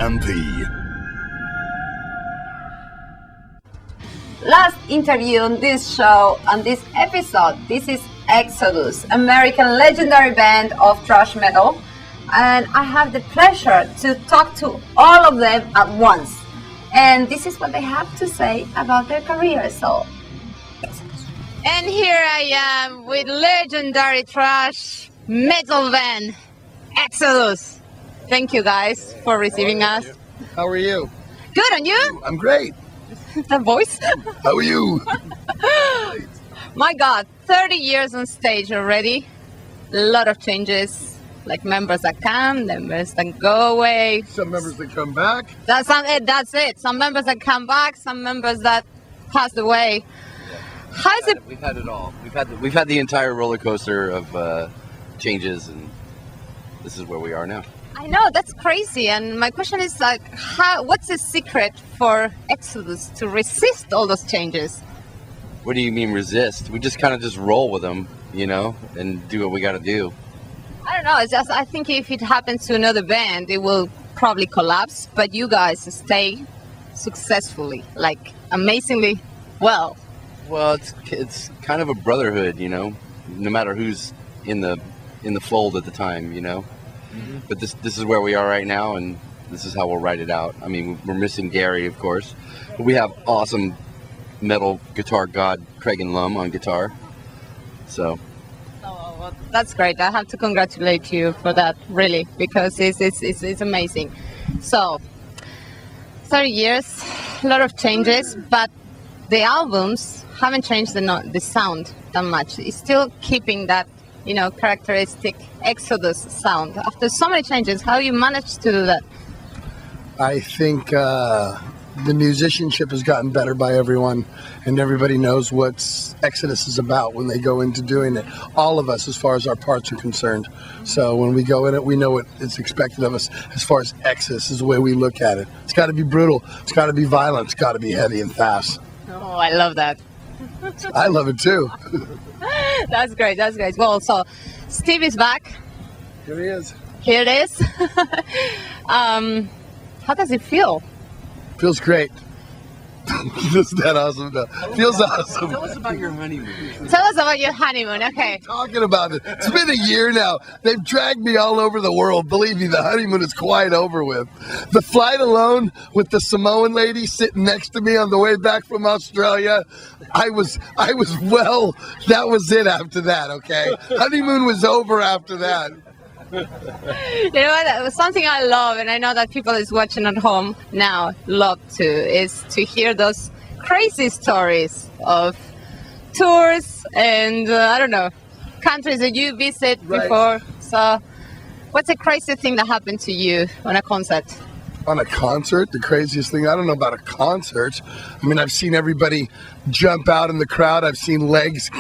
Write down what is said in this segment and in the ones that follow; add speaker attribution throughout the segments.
Speaker 1: EMP.
Speaker 2: Last interview on this show, on this episode, this is Exodus, American legendary band of thrash metal, and I have the pleasure to talk to all of them at once, and this is what they have to say about their career. So, and here I am with legendary thrash metal band Exodus. Thank you guys for receiving us.
Speaker 3: How are you?
Speaker 2: Good, and you?
Speaker 3: I'm great.
Speaker 2: That voice?
Speaker 3: How are you?
Speaker 2: My God, 30 years on stage already. A lot of changes, like members that come, members that go away.
Speaker 3: Some members that come back.
Speaker 2: That's it. Some members that come back, some members that passed away. How's it?
Speaker 4: We've had it all. We've had the entire roller coaster of changes, and this is where we are now.
Speaker 2: I know, that's crazy. And my question is, like, what's the secret for Exodus to resist all those changes?
Speaker 4: What do you mean resist? We just kind of just roll with them, you know, and do what we got to do.
Speaker 2: I don't know. It's just, I think if it happens to another band, it will probably collapse. But you guys stay successfully, like amazingly well.
Speaker 4: Well, it's kind of a brotherhood, you know, no matter who's in the fold at the time, you know. Mm-hmm. But this is where we are right now, and this is how we'll write it out. I mean, we're missing Gary, of course, but we have awesome metal guitar god Craig and Lum on guitar. So.
Speaker 2: Oh, well, that's great. I have to congratulate you for that, really, because it's amazing. So, 30 years, a lot of changes, but the albums haven't changed the sound that much. It's still keeping that, you know, characteristic Exodus sound. After so many changes, how you managed to do that?
Speaker 3: I think the musicianship has gotten better by everyone, and everybody knows what Exodus is about when they go into doing it. All of us, as far as our parts are concerned. So when we go in it, we know what is expected of us as far as Exodus is the way we look at it. It's got to be brutal. It's got to be violent. It's got to be heavy and fast.
Speaker 2: Oh, I love that.
Speaker 3: I love it too.
Speaker 2: That's great. That's great. Well, so Steve is back.
Speaker 3: Here he is.
Speaker 2: Here it is. How does it feel?
Speaker 3: Feels great. Isn't that awesome? Feels awesome.
Speaker 4: Tell us about your honeymoon.
Speaker 2: Tell us about your honeymoon. Okay.
Speaker 3: Talking about it. It's been a year now. They've dragged me all over the world. Believe me, the honeymoon is quite over with. The flight alone with the Samoan lady sitting next to me on the way back from Australia, I was well, that was it after that, okay? Honeymoon was over after that.
Speaker 2: You know what? Something I love, and I know that people is watching at home now love to, is to hear those crazy stories of tours and I don't know, countries that you visit before. So, what's the craziest thing that happened to you on a concert?
Speaker 3: On a concert, the craziest thing, I don't know about a concert. I mean, I've seen everybody jump out in the crowd. I've seen legs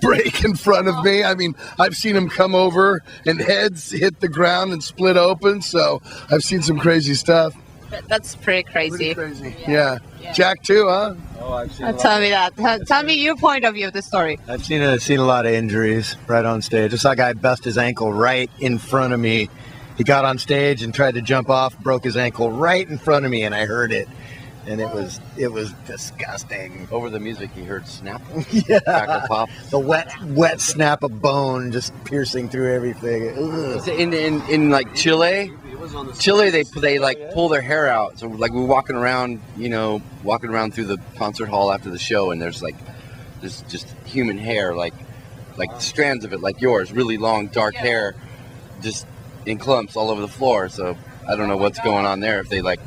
Speaker 3: break in front of me. I mean, I've seen them come over and heads hit the ground and split open. So I've seen some crazy stuff.
Speaker 2: That's pretty crazy.
Speaker 3: Pretty crazy. Yeah. Jack too, huh?
Speaker 5: Oh, I've seen.
Speaker 2: Tell me that. Tell me your point of view of the story.
Speaker 5: I've seen a lot of injuries right on stage. I saw a guy bust his ankle right in front of me. He got on stage and tried to jump off, broke his ankle right in front of me, and I heard it. And it was disgusting.
Speaker 4: Over the music, you heard snap,
Speaker 5: Yeah,
Speaker 4: crackle, pop.
Speaker 5: the wet snap of bone just piercing through everything. Ugh.
Speaker 4: In like Chile, they like pull their hair out. So like we're walking around through the concert hall after the show, and there's just human hair, like strands of it, like yours, really long dark hair, just in clumps all over the floor. So I don't know what's going on there. If they like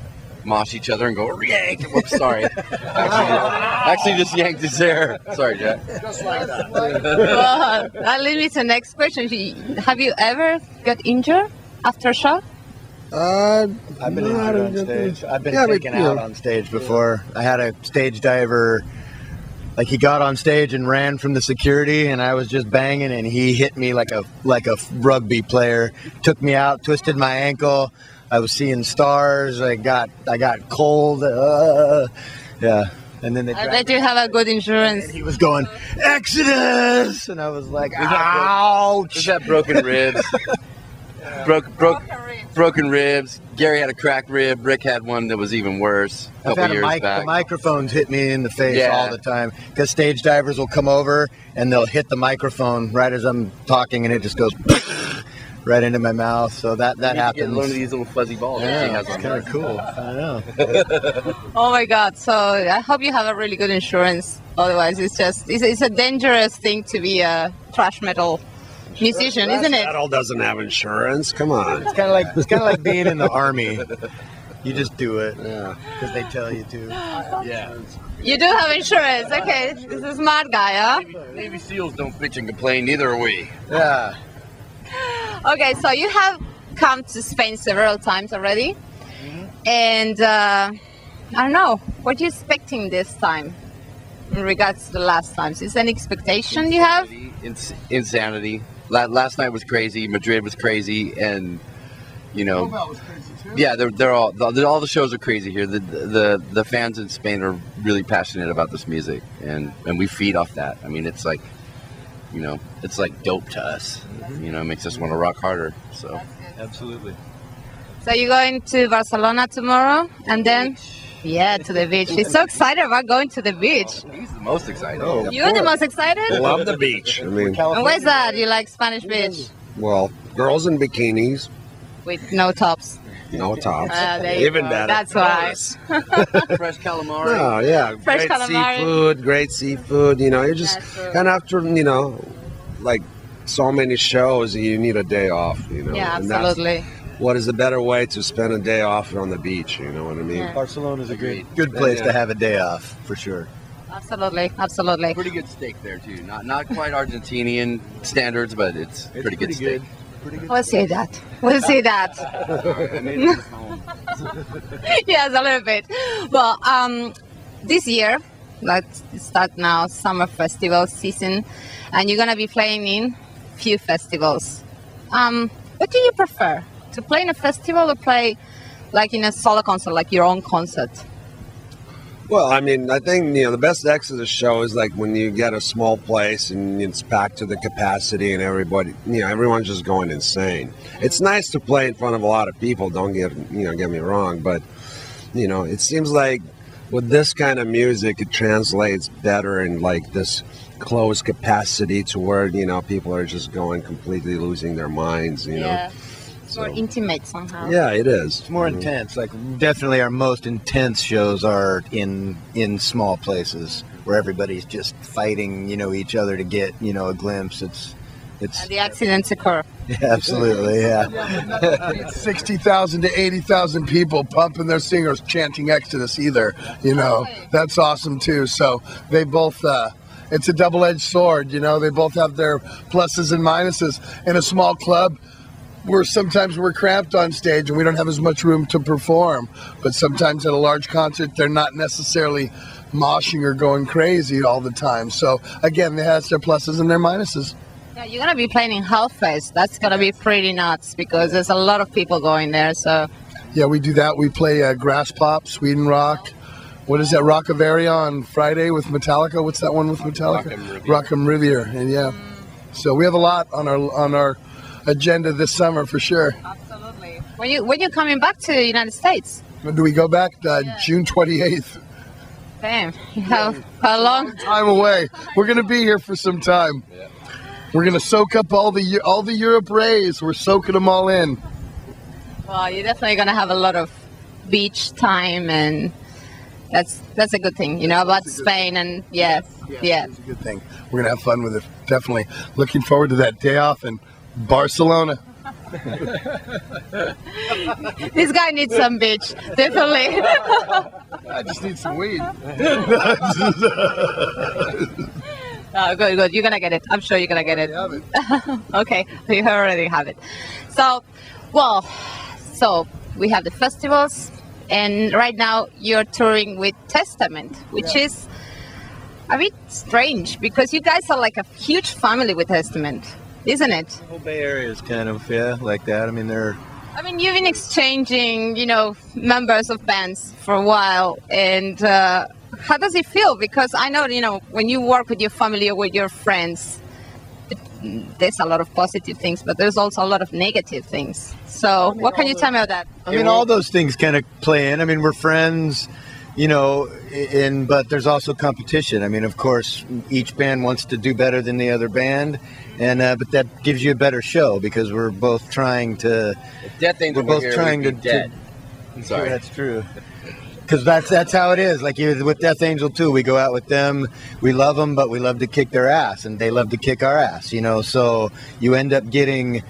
Speaker 4: mosh each other and go yank. Whoops, sorry. Actually just yanked his hair. Sorry, Jack.
Speaker 3: Just like that.
Speaker 2: Well, that leads me to the next question. Have you ever got injured after a show?
Speaker 5: I've been injured on stage. I've been taken out on stage before. I had a stage diver, like he got on stage and ran from the security, and I was just banging, and he hit me like a rugby player. Took me out, twisted my ankle. I was seeing stars. I got cold. Yeah. And then
Speaker 2: they do have a good insurance.
Speaker 5: And he was going, Exodus! And I was like, ouch!
Speaker 4: We've got broken ribs. broke broken ribs. Gary had a cracked rib. Rick had one that was even worse. A couple years back.
Speaker 5: The microphones hit me in the face all the time because stage divers will come over and they'll hit the microphone right as I'm talking, and it just goes right into my mouth. So that happens.
Speaker 4: Get one of these little fuzzy balls.
Speaker 5: Yeah, it's kind of cool. I know.
Speaker 2: Oh my God! So I hope you have a really good insurance. Otherwise, it's a dangerous thing to be a thrash metal musician, isn't it?
Speaker 1: Metal doesn't have insurance. Come on.
Speaker 5: It's kind of like being in the army. You just do it because they tell you to.
Speaker 4: Yeah.
Speaker 2: You do have insurance. Okay, this is a smart guy, huh?
Speaker 4: Navy SEALs don't bitch and complain. Neither are we.
Speaker 5: Yeah.
Speaker 2: Okay, so you have come to Spain several times already, and I don't know, what are you expecting this time in regards to the last times? Is there any expectation you have?
Speaker 4: Insanity. Last night was crazy. Madrid was crazy, and you know, yeah, they're all the shows are crazy here. The fans in Spain are really passionate about this music, and we feed off that. I mean, it's like, you know, it's like dope to us. You know, it makes us want to rock harder. So
Speaker 5: Absolutely.
Speaker 2: So you're going to Barcelona tomorrow, and then to the beach. He's so excited about going to the beach.
Speaker 4: He's the most excited.
Speaker 1: Oh,
Speaker 2: You're the most excited?
Speaker 1: love the beach. I mean,
Speaker 2: And where's that? You like Spanish beach?
Speaker 1: well, girls in bikinis,
Speaker 2: With no tops.
Speaker 1: no tops.
Speaker 2: There you
Speaker 1: Even
Speaker 2: go.
Speaker 1: better.
Speaker 2: That's why.
Speaker 4: Fresh calamari.
Speaker 1: Oh yeah,
Speaker 2: Fresh
Speaker 1: great
Speaker 2: calamari.
Speaker 1: great seafood. You know, you're just
Speaker 2: That's true.
Speaker 1: and after like so many shows, you need a day off. You know,
Speaker 2: Yeah,
Speaker 1: And that's-
Speaker 2: absolutely.
Speaker 1: what is a better way to spend a day off on the beach? You know what I mean?
Speaker 2: Yeah.
Speaker 5: Barcelona is a good place to have a day off for sure.
Speaker 2: Absolutely, absolutely.
Speaker 4: Pretty good steak there too. Not quite Argentinian standards, but it's pretty good steak.
Speaker 2: We'll see that. We'll see that. Yes, a little bit. Well, this year, let's start now, summer festival season, and you're gonna be playing in few festivals. What do you prefer? To play in a festival or play like in a solo concert, like your own concert?
Speaker 1: Well, I mean, I think the best Exodus show is like when you get a small place and it's packed to the capacity and everyone's just going insane. It's nice to play in front of a lot of people. Don't get me wrong, but it seems like with this kind of music, it translates better in like this closed capacity to where people are just going completely losing their minds.
Speaker 2: Yeah. More intimate somehow.
Speaker 1: Yeah, it is.
Speaker 5: It's more intense. Like definitely our most intense shows are in small places where everybody's just fighting, each other to get, a glimpse. It's
Speaker 2: And the accidents occur.
Speaker 5: absolutely, yeah.
Speaker 3: 60,000 to 80,000 people pumping their singers, chanting Exodus either. That's awesome too. So they both, it's a double-edged sword. They both have their pluses and minuses. In a small club, sometimes we're cramped on stage and we don't have as much room to perform. But sometimes at a large concert, they're not necessarily moshing or going crazy all the time. So again, it has their pluses and their minuses.
Speaker 2: Yeah, you're gonna be playing in Hellfest. That's gonna be pretty nuts because there's a lot of people going there. So
Speaker 3: Yeah, we do that. We play Grass Pop, Sweden Rock. What is that? Rockavaria on Friday with Metallica. What's that one with Metallica? Rock'em Riviera. And yeah, so we have a lot on our agenda this summer for sure.
Speaker 2: absolutely. When you're coming back to the United States?
Speaker 3: When do we go back? June 28th.
Speaker 2: Damn, you have how long?
Speaker 3: Time away. We're gonna be here for some time. We're gonna soak up all the Europe rays. We're soaking them all in.
Speaker 2: Well, you're definitely gonna have a lot of beach time, and that's a good thing, about Spain. And yeah.
Speaker 3: It's a good thing. We're gonna have fun with it. Definitely. Looking forward to that day off in Barcelona.
Speaker 2: This guy needs some beach, definitely.
Speaker 3: I just need some weed.
Speaker 2: Oh, good. You're gonna get it. I'm sure you're gonna get it. Okay, you already have it. So we have the festivals, and right now you're touring with Testament, which is a bit strange because you guys are like a huge family with Testament, isn't it?
Speaker 5: The whole Bay Area is kind of like that. I mean,
Speaker 2: You've been exchanging, members of bands for a while, and how does it feel? Because I know, when you work with your family or with your friends, there's a lot of positive things, but there's also a lot of negative things. So what can you tell me about that?
Speaker 5: I mean, all those things kind of play in. I mean, we're friends, you know, but there's also competition. I mean, of course, each band wants to do better than the other band, and but that gives you a better show because we're both trying to.
Speaker 4: If Death Angel
Speaker 5: we're both
Speaker 4: were here,
Speaker 5: trying
Speaker 4: we'd be dead. Sorry,
Speaker 5: that's true. Because that's how it is. Like with Death Angel too, we go out with them. We love them, but we love to kick their ass, and they love to kick our ass. You know, so you end up getting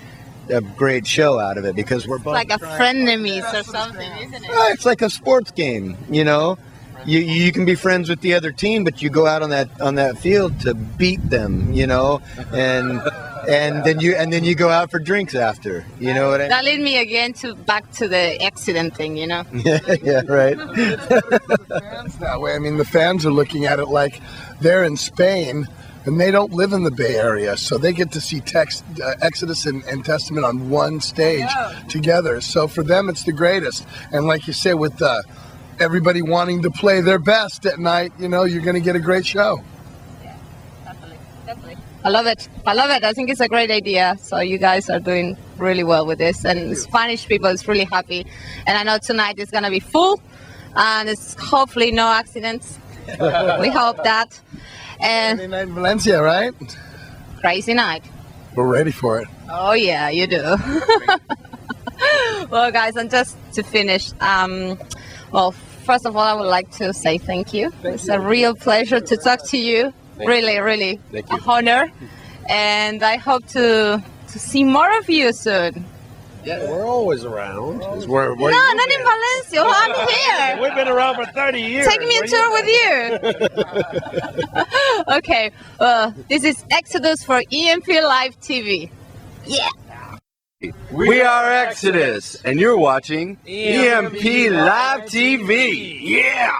Speaker 5: a great show out of it because we're both
Speaker 2: like a frenemies or something, isn't it?
Speaker 5: It's like a sports game. You know, you can be friends with the other team, but you go out on that field to beat them. You know, and then you go out for drinks after. You know what I mean?
Speaker 2: That led me again back to the accident thing, you know?
Speaker 5: Yeah, right.
Speaker 3: That way, I mean, the fans are looking at it like they're in Spain and they don't live in the Bay Area, so they get to see Exodus and Testament on one stage together. So for them, it's the greatest. And like you say, with everybody wanting to play their best at night, you know, you're going to get a great show.
Speaker 2: Yeah, definitely. I love it. I think it's a great idea. So you guys are doing really well with this, and Spanish people is really happy. And I know tonight is going to be full, and it's hopefully no accidents. We hope that. And
Speaker 3: Friday night in Valencia, right?
Speaker 2: crazy night.
Speaker 3: We're ready for it.
Speaker 2: Oh yeah, you do. Well, guys, and just to finish, well, first of all, I would like to say thank you. It's a real pleasure to talk to you. Really an honor, and I hope to see more of you soon.
Speaker 1: Yeah, we're always around.
Speaker 2: No, not in Valencia. Well, I'm here.
Speaker 1: We've been around for 30 years.
Speaker 2: Take me a tour with you. Okay, this is Exodus for EMP Live TV. Yeah.
Speaker 4: We are Exodus, and you're watching EMP Live TV. Yeah.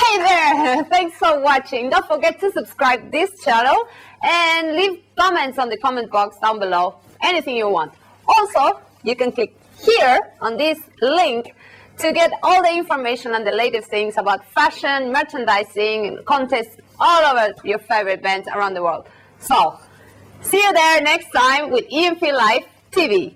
Speaker 2: Hey there! Thanks for watching. Don't forget to subscribe this channel and leave comments on the comment box down below. Anything you want. Also, you can click here on this link to get all the information and the latest things about fashion, merchandising, contests all over your favorite bands around the world. So, see you there next time with EMP Live TV.